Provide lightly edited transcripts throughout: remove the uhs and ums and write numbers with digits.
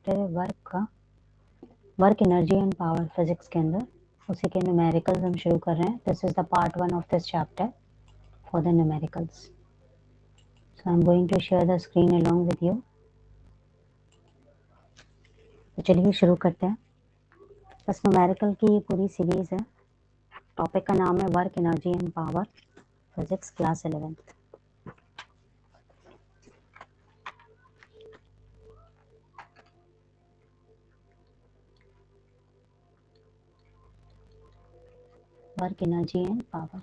Chapter है work का, work energy and power physics के अंदर, उसी के न्यूमेरिकल्स हम शुरू कर रहे हैं. This is the part 1 of this chapter for the numericals. So I am going to share the screen along with you. तो चलिए शुरू करते हैं. बस न्यूमेरिकल की ये पूरी सीरीज है. टॉपिक का नाम है work energy and power physics class 11th. Work energy and power.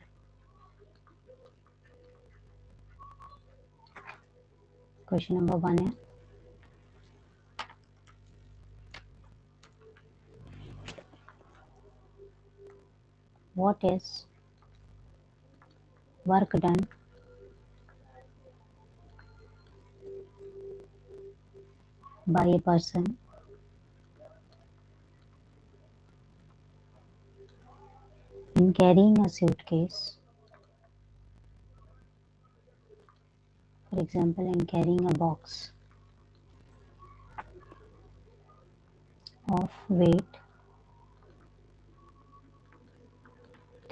Question number 1 है, what is work done by a person in carrying a suitcase, for example in carrying a box of weight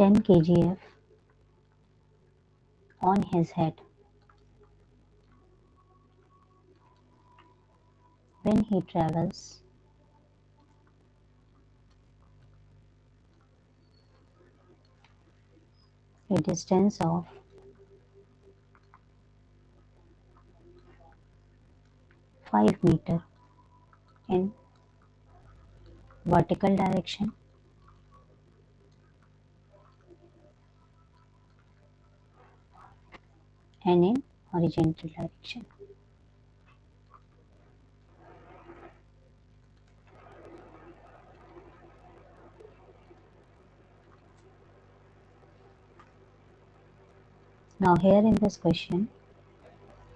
10 kgf on his head when he travels a distance of 5 meter in vertical direction and in horizontal direction. Now here in this question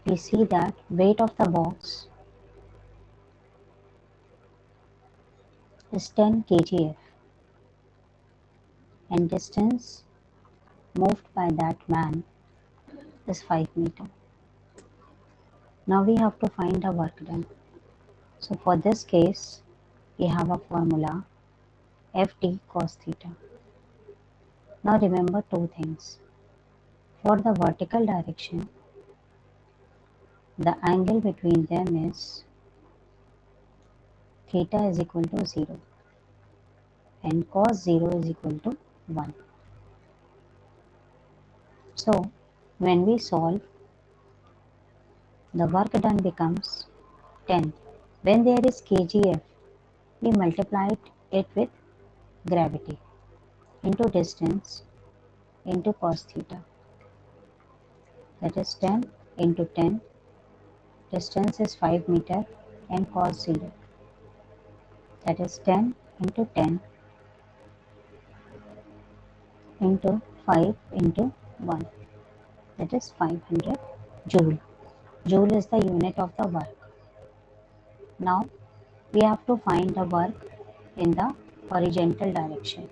we see that weight of the box is 10 kgf and distance moved by that man is 5 meter. Now we have to find the work done. So for this case we have a formula Ft cos theta. Now remember two things. For the vertical direction, the angle between them is theta is equal to 0 and cos 0 is equal to 1. So when we solve, the work done becomes 10. When there is kgf, we multiplied it with gravity into distance into cos theta. That is 10 into 10. Distance is 5 meter and cos 0. That is 10 into 10 into 5 into 1. That is 500 joule. Joule is the unit of the work. Now we have to find the work in the horizontal direction.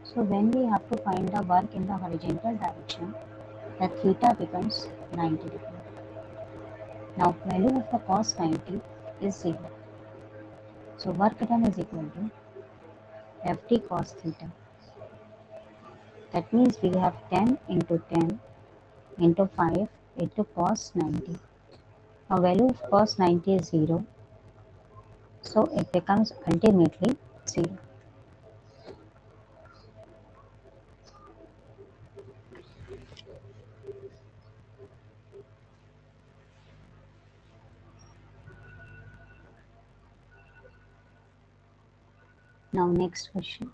So when we have to find the work in the horizontal direction, the theta becomes 90 degree. Now value of the cos 90 is 0. So work done is equal to Ft cos theta. That means we have 10 into 10 into 5 into cos 90. Now value of cos 90 is 0. So it becomes ultimately 0. Now next question.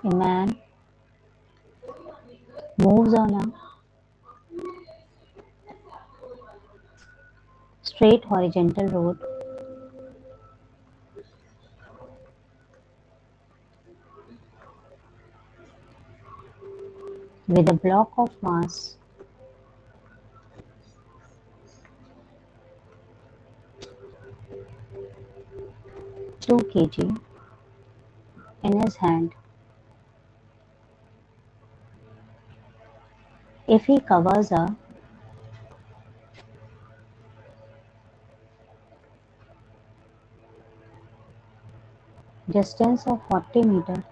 A man moves on a straight horizontal road with a block of mass 2 kg in his hand. If he covers a distance of 40 meters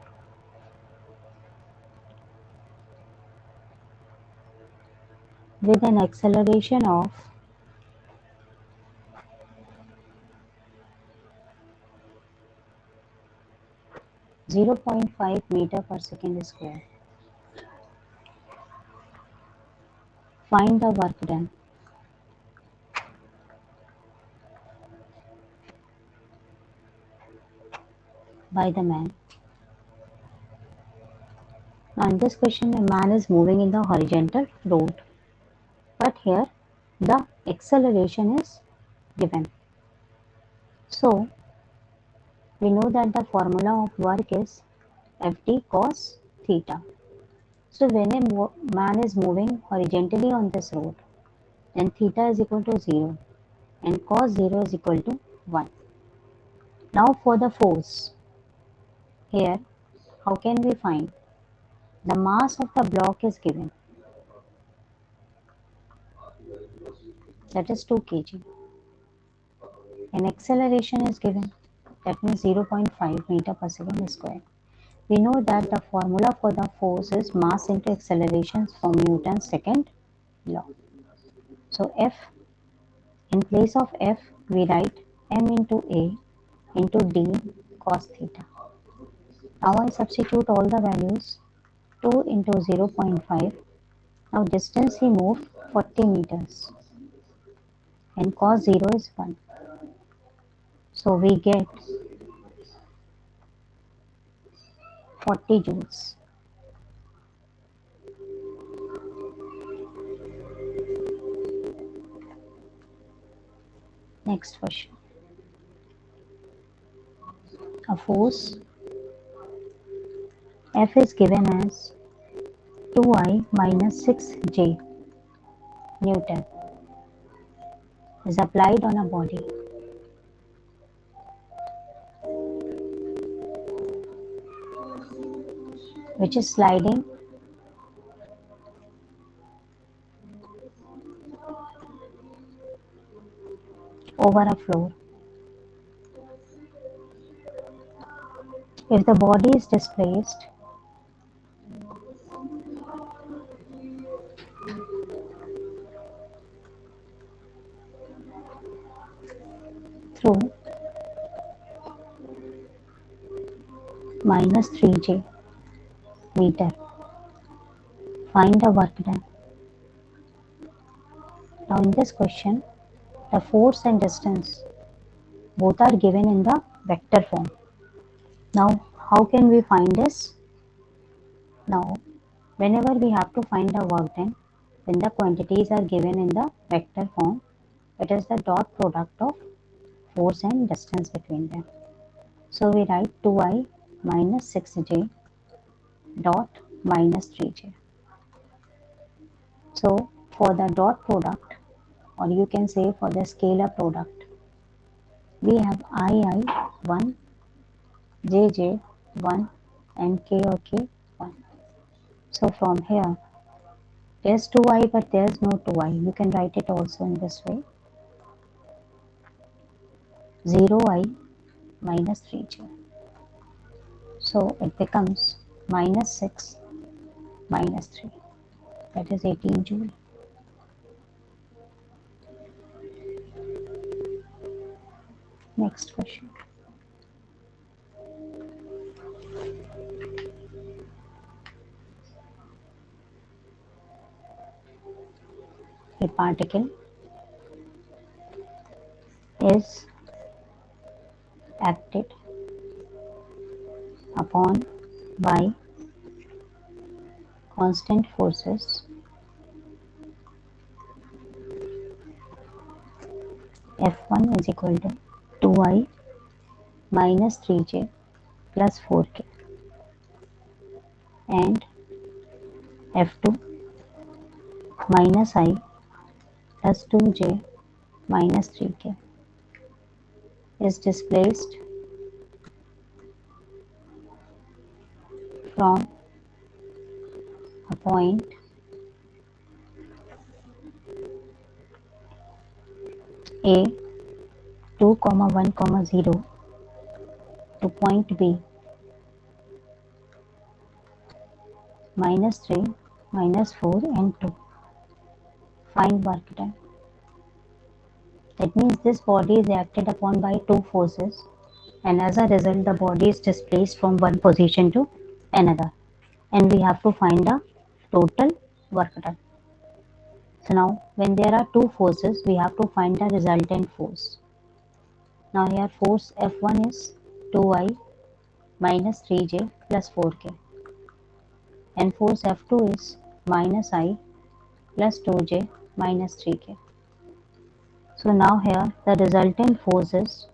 with an acceleration of 0.5 meter per second square, find the work done. By the man. Now in this question, a man is moving in the horizontal road, but here the acceleration is given. So we know that the formula of work is Ft cos theta. So when a man is moving horizontally on this road, then theta is equal to 0 and cos 0 is equal to 1. Now for the force, here how can we find? The mass of the block is given, that is 2 kg, and acceleration is given, that means 0.5 meter per second square. We know that the formula for the force is mass into acceleration from Newton's second law. So F, in place of F we write m into A into d cos theta. Now I substitute all the values. 2 into 0.5. Now distance he moved 40 meters and cos 0 is 1. So we get 40 joules. Next question. A force F is given as 2I minus 6J Newton is applied on a body which is sliding over a floor. If the body is displaced through minus 3J meter, find the work done. Now in this question, the force and distance both are given in the vector form. Now how can we find this? Now whenever we have to find the work done, when the quantities are given in the vector form, it is the dot product of force and distance between them. So we write 2I minus 6J dot minus 3J. So for the dot product, or you can say for the scalar product, we have II 1, JJ 1 and K or K 1. So from here, there's 2I but there's no 2I. You can write it also in this way. 0I minus 3J. So it becomes minus 6 minus 3. That is 18 joule. Next question. A particle is acted upon by constant forces F1 is equal to 2I minus 3J plus 4K, and F2 minus I plus 2j minus 3k is displaced from a point A 2, 1, 0 to point B minus 3, minus 4 and 2. Find work done. That means this body is acted upon by two forces, and as a result the body is displaced from one position to another, and we have to find the total work done. So now when there are two forces, we have to find the resultant force. Now here force F1 is 2I minus 3j plus 4k, and force F2 is minus I plus 2j minus 3k. So now here the resultant forces,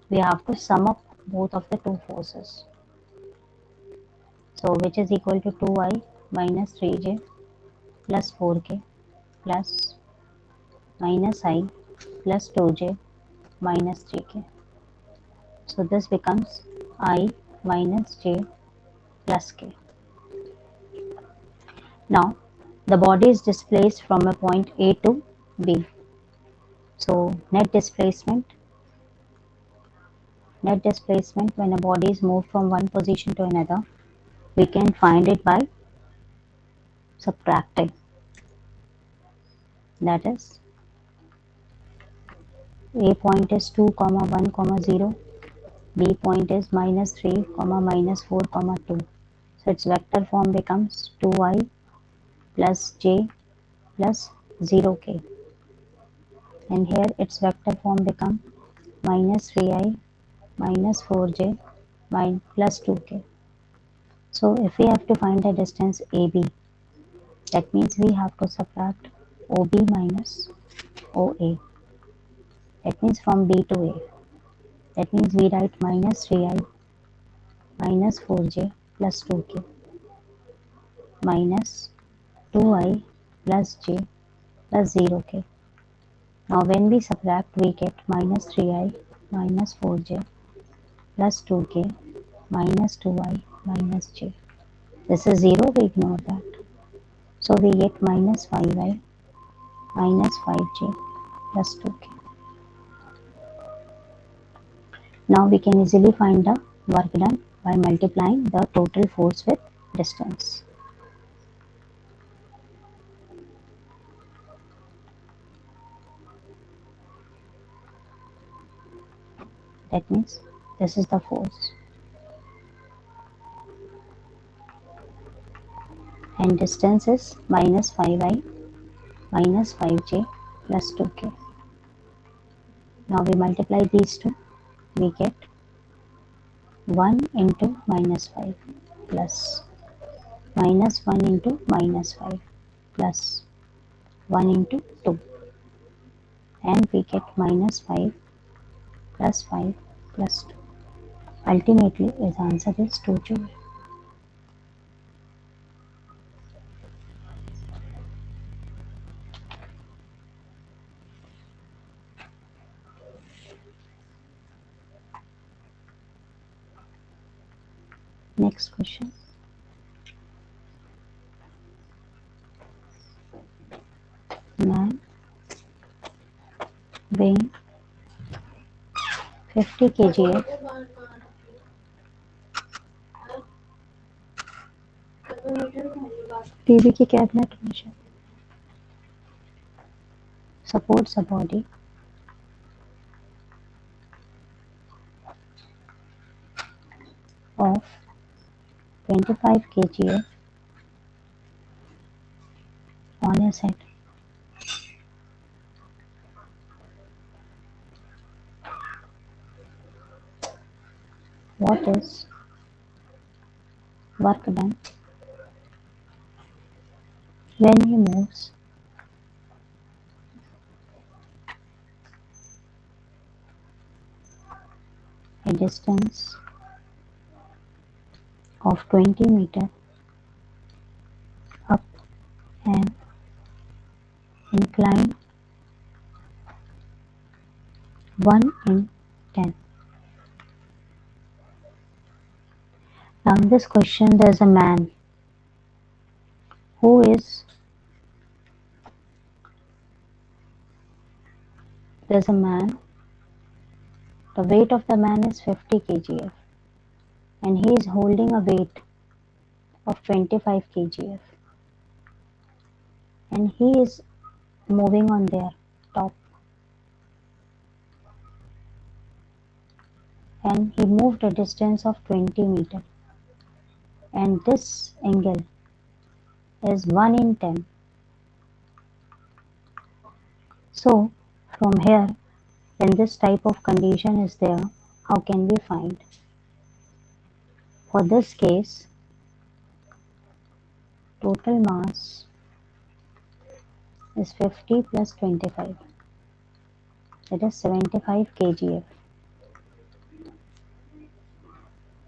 we have to sum up both of the two forces. So which is equal to 2I minus 3j plus 4k plus minus I plus 2j minus 3k. So this becomes I minus j plus k. Now the body is displaced from a point A to B. So net displacement when a body is moved from one position to another, we can find it by subtracting. That is, A point is 2, 1, 0. B point is minus 3, minus 4, 2. So its vector form becomes 2I plus j plus 0k. And here its vector form becomes minus 3I minus 4j plus 2k. So if we have to find the distance AB, that means we have to subtract OB minus OA. That means from B to A. That means we write minus 3I minus 4j plus 2k minus 2I plus j plus 0k. Now when we subtract, we get minus 3I minus 4j plus 2k minus 2I minus j. This is 0, we ignore that. So we get minus 5I minus 5j plus 2k. Now we can easily find the work done by multiplying the total force with distance. That means this is the force, and distance is minus 5I minus 5j plus 2k. Now we multiply these two, we get 1 into minus 5 plus minus 1 into minus 5 plus 1 into 2, and we get minus 5 plus 5 plus 2. Ultimately, its answer is 2 joule. Next question. Man weighing 50 kg TV की cabinet में supports a body of 25 kg on his head. What is work done when he moves a distance of 20 meters up and incline 1 in 10. Now in this question there's a man who is there's a man the weight of the man is 50 kgf and he is holding a weight of 25 kgf and he is moving on their top and he moved a distance of 20 meters and this angle is 1 in 10. So from here, when this type of condition is there, how can we find? For this case, total mass is 50 plus 25, that is 75 kgf.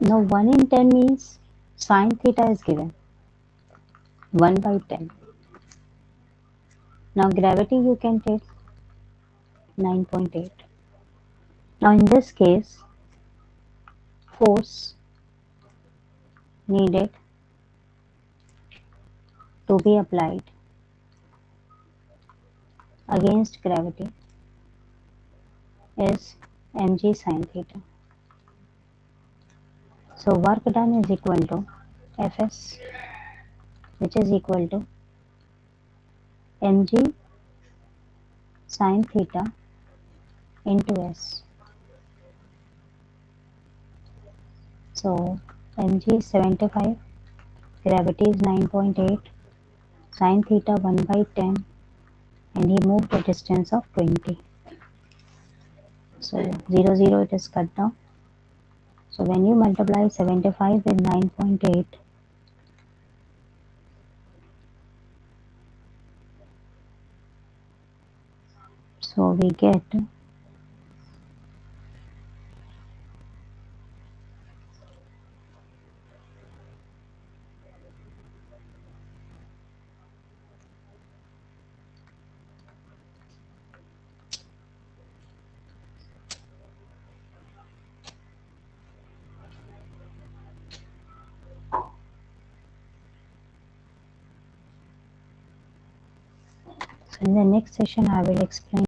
Now 1 in 10 means sine theta is given 1 by 10. Now gravity you can take 9.8. Now in this case, force needed to be applied against gravity is mg sine theta. So work done is equal to Fs, which is equal to mg sine theta into S. So mg is 75, gravity is 9.8, sine theta 1 by 10, and he moved a distance of 20. So 0, 0 it is cut down. So when you multiply 75 with 9.8, so we get so in the next session I will explain